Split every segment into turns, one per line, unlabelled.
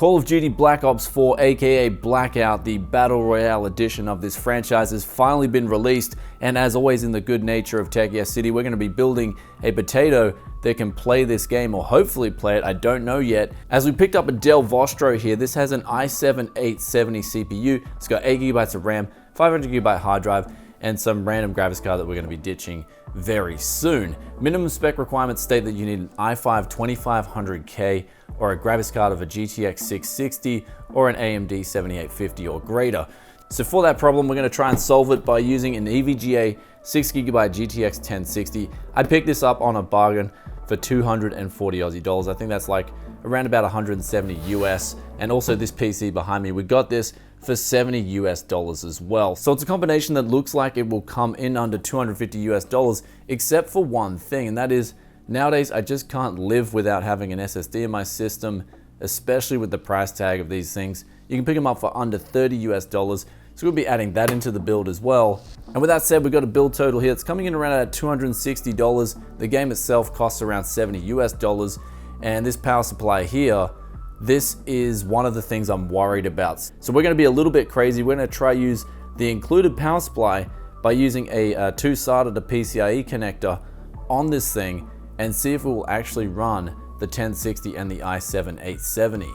Call of Duty Black Ops 4, aka BlackOut, the Battle Royale edition of this franchise, has finally been released, and as always in the good nature of Tech Yes City, we're going to be building a potato that can play this game, or hopefully play it, I don't know yet. As we picked up a Dell Vostro here, this has an i7-870 CPU, it's got 8GB of RAM, 500GB hard drive, and some random graphics card that we're going to be ditching very soon. Minimum spec requirements state that you need an i5 2500K or a graphics card of a GTX 660 or an AMD 7850 or greater. So for that problem, we're going to try and solve it by using an EVGA 6GB GTX 1060. I picked this up on a bargain for 240 Aussie dollars. I think that's like around about 170 US. And also this PC behind me, we got this for 70 US dollars as well. So it's a combination that looks like it will come in under 250 US dollars, except for one thing, and that is nowadays I just can't live without having an SSD in my system, especially with the price tag of these things. You can pick them up for under 30 US dollars. So we'll be adding that into the build as well. And with that said, we've got a build total here. It's coming in around at $260. The game itself costs around 70 US dollars. And this power supply here, this is one of the things I'm worried about. So we're gonna be a little bit crazy. We're gonna try use the included power supply by using a two-SATA to PCIe connector on this thing and see if it will actually run the 1060 and the i7-870.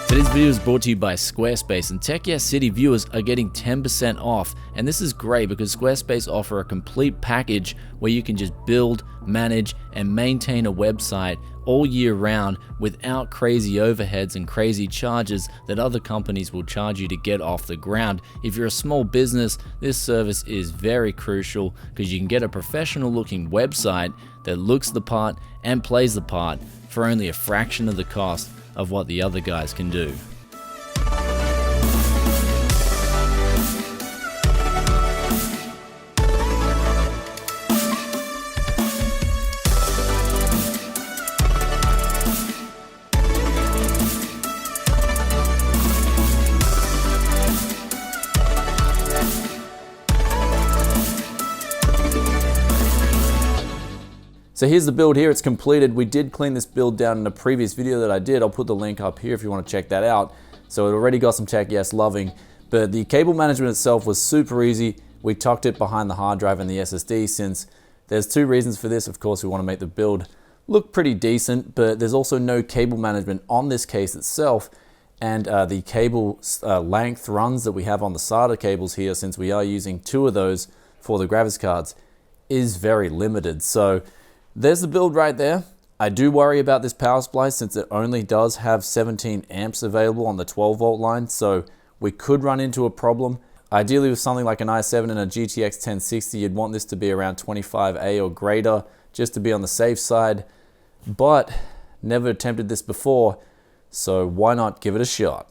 Today's video is brought to you by Squarespace, and Tech Yes City viewers are getting 10% off, and this is great because Squarespace offer a complete package where you can just build, manage, and maintain a website all year round without crazy overheads and crazy charges that other companies will charge you to get off the ground. If you're a small business, this service is very crucial because you can get a professional looking website that looks the part and plays the part for only a fraction of the cost of what the other guys can do.
So here's the build here, it's completed. We did clean this build down in a previous video that I did. I'll put the link up here if you want to check that out. So it already got some Tech Yes loving, but the cable management itself was super easy. We tucked it behind the hard drive and the SSD since there's two reasons for this. Of course, we want to make the build look pretty decent, but there's also no cable management on this case itself. And the cable length runs that we have on the SATA cables here, since we are using two of those for the graphics cards, is very limited. So there's the build right there. I do worry about this power supply since it only does have 17 amps available on the 12 volt line, so we could run into a problem. Ideally with something like an i7 and a GTX 1060, you'd want this to be around 25A or greater just to be on the safe side, but never attempted this before, so why not give it a shot?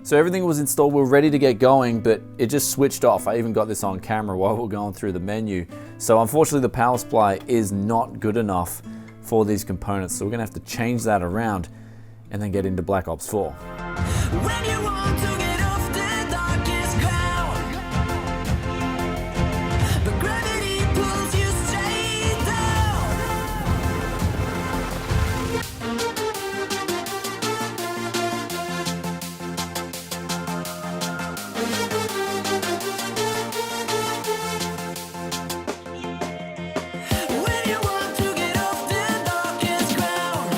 So everything was installed, we were ready to get going, but it just switched off. I even got this on camera while we were going through the menu. So unfortunately the power supply is not good enough for these components. So we're gonna have to change that around and then get into Black Ops 4.
When you want to get off the darkest ground, but gravity pulls you straight down. When you want to get off the darkest ground,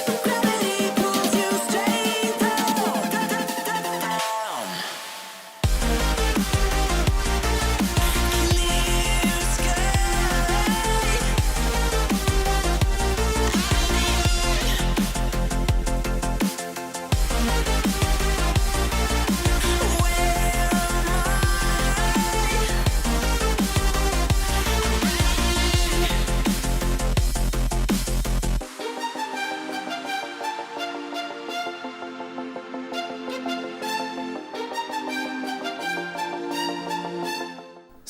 but gravity pulls you straight down.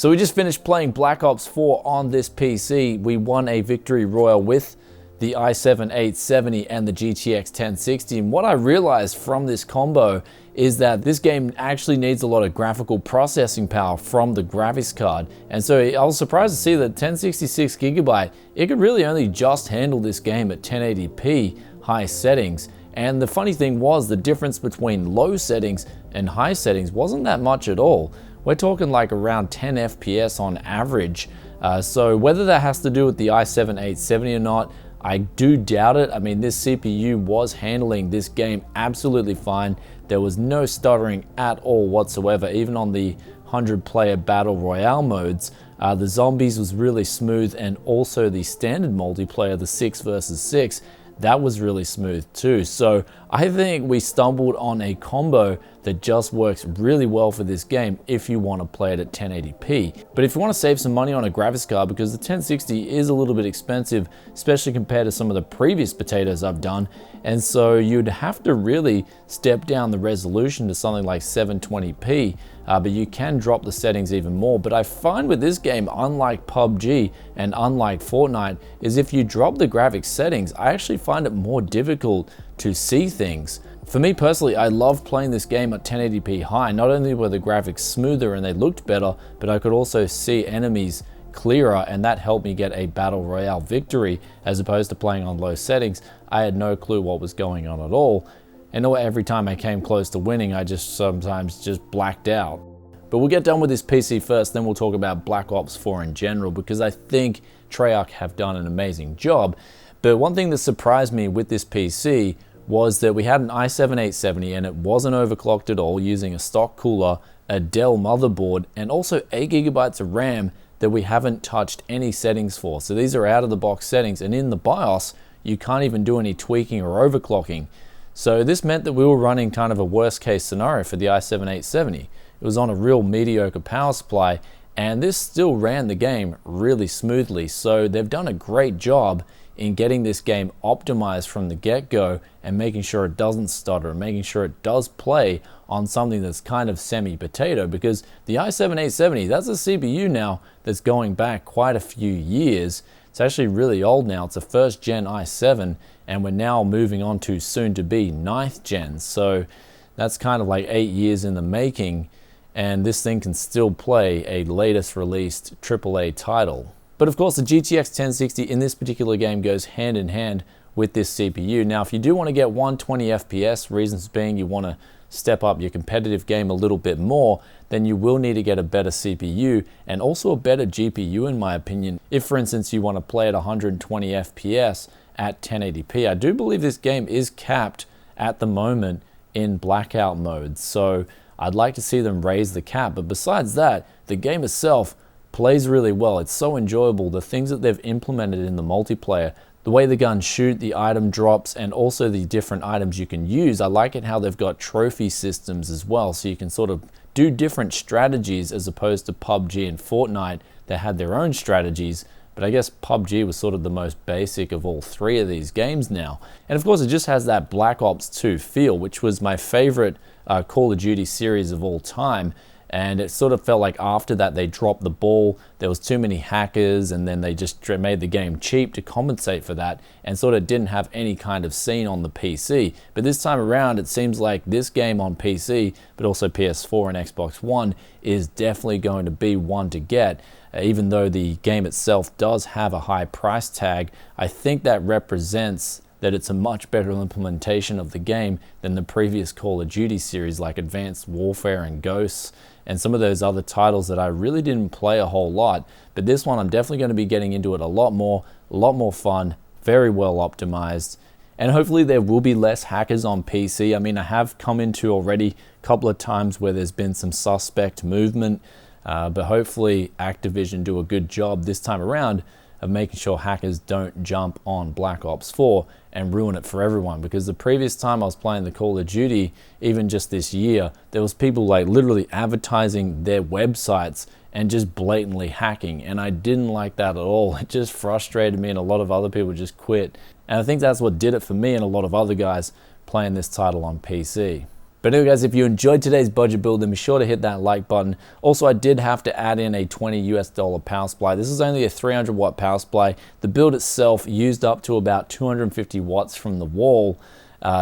So we just finished playing Black Ops 4 on this PC. We won a victory royale with the i7-870 and the GTX 1060. And what I realized from this combo is that this game actually needs a lot of graphical processing power from the graphics card. And so I was surprised to see that 1066GB, it could really only just handle this game at 1080p high settings. And the funny thing was, the difference between low settings and high settings wasn't that much at all. We're talking like around 10 FPS on average. So whether that has to do with the i7-870 or not, I do doubt it. I mean, this CPU was handling this game absolutely fine. There was no stuttering at all whatsoever, even on the 100-player battle royale modes. The zombies was really smooth, and also the standard multiplayer, the 6 versus 6, that was really smooth too. So I think we stumbled on a combo that just works really well for this game if you want to play it at 1080p. But if you want to save some money on a graphics card, because the 1060 is a little bit expensive, especially compared to some of the previous potatoes I've done, and so you'd have to really step down the resolution to something like 720p, but you can drop the settings even more. But I find with this game, unlike PUBG and unlike Fortnite, is if you drop the graphics settings, I actually find it more difficult to see things. For me personally, I love playing this game at 1080p high. Not only were the graphics smoother and they looked better, but I could also see enemies clearer, and that helped me get a battle royale victory as opposed to playing on low settings. I had no clue what was going on at all, and every time I came close to winning, I just sometimes just blacked out. But we'll get done with this PC first, then we'll talk about Black Ops 4 in general, because I think Treyarch have done an amazing job. But one thing that surprised me with this PC was that we had an i7-870 and it wasn't overclocked at all, using a stock cooler, a Dell motherboard, and also 8GB of RAM that we haven't touched any settings for. So these are out of the box settings, and in the BIOS, you can't even do any tweaking or overclocking. So this meant that we were running kind of a worst case scenario for the i7-870. It was on a real mediocre power supply, and this still ran the game really smoothly. So they've done a great job in getting this game optimized from the get-go and making sure it doesn't stutter, and making sure it does play on something that's kind of semi-potato, because the i7-870, that's a CPU now that's going back quite a few years. It's actually really old now. It's a first gen i7, and we're now moving on to soon to be 9th gen. So that's kind of like 8 years in the making, and this thing can still play a latest released AAA title. But of course, the GTX 1060 in this particular game goes hand in hand with this CPU. Now, if you do want to get 120 FPS, reasons being you want to step up your competitive game a little bit more, then you will need to get a better CPU and also a better GPU, in my opinion. If, for instance, you want to play at 120 FPS at 1080p, I do believe this game is capped at the moment in blackout mode. So I'd like to see them raise the cap. But besides that, the game itself plays really well. It's so enjoyable. The things that they've implemented in the multiplayer, the way the guns shoot, the item drops, and also the different items you can use. I like it how they've got trophy systems as well, so you can sort of do different strategies as opposed to PUBG and Fortnite that had their own strategies. But I guess PUBG was sort of the most basic of all three of these games now. And of course, it just has that Black Ops 2 feel, which was my favorite Call of Duty series of all time. And it sort of felt like after that they dropped the ball. There was too many hackers, and then they just made the game cheap to compensate for that, and sort of didn't have any kind of scene on the PC. But this time around, it seems like this game on PC, but also PS4 and Xbox One, is definitely going to be one to get. Even though the game itself does have a high price tag, I think that represents that it's a much better implementation of the game than the previous Call of Duty series like Advanced Warfare and Ghosts, and some of those other titles that I really didn't play a whole lot. But this one, I'm definitely going to be getting into it a lot more fun, very well optimized. And hopefully there will be less hackers on PC. I mean, I have come into already a couple of times where there's been some suspect movement, but hopefully Activision do a good job this time around of making sure hackers don't jump on Black Ops 4 and ruin it for everyone. Because the previous time I was playing the Call of Duty, even just this year, there was people like literally advertising their websites and just blatantly hacking, and I didn't like that at all. It just frustrated me, and a lot of other people just quit. And I think that's what did it for me and a lot of other guys playing this title on PC. But anyway guys, if you enjoyed today's budget build, then be sure to hit that like button. Also, I did have to add in a $20 power supply. This is only a 300 watt power supply. The build itself used up to about 250 watts from the wall.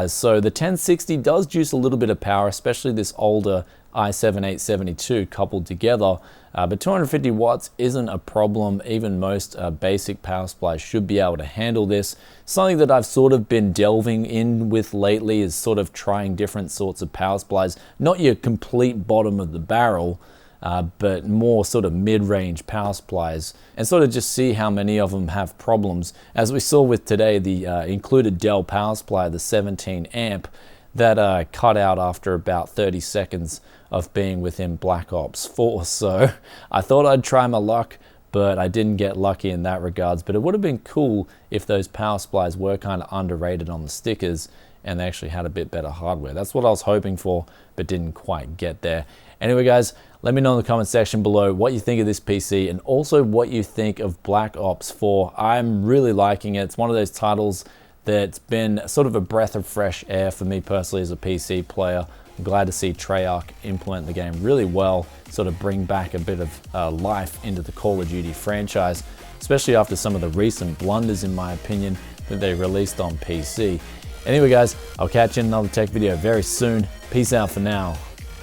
So the 1060 does juice a little bit of power, especially this older i7-872 coupled together. But 250 watts isn't a problem. Even most basic power supplies should be able to handle this. Something that I've sort of been delving in with lately is sort of trying different sorts of power supplies. Not your complete bottom of the barrel, but more sort of mid-range power supplies, and sort of just see how many of them have problems. As we saw with today, the included Dell power supply, the 17 amp, that cut out after about 30 seconds of being within Black Ops 4. So I thought I'd try my luck, but I didn't get lucky in that regards. But it would have been cool if those power supplies were kind of underrated on the stickers and they actually had a bit better hardware. That's what I was hoping for, but didn't quite get there. Anyway guys, let me know in the comment section below what you think of this PC and also what you think of Black Ops 4. I'm really liking it. It's one of those titles that's been sort of a breath of fresh air for me personally as a PC player. I'm glad to see Treyarch implement the game really well, sort of bring back a bit of life into the Call of Duty franchise, especially after some of the recent blunders, in my opinion, that they released on PC. Anyway guys, I'll catch you in another tech video very soon. Peace out for now.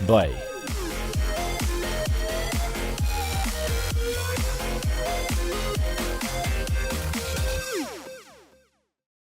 Bye.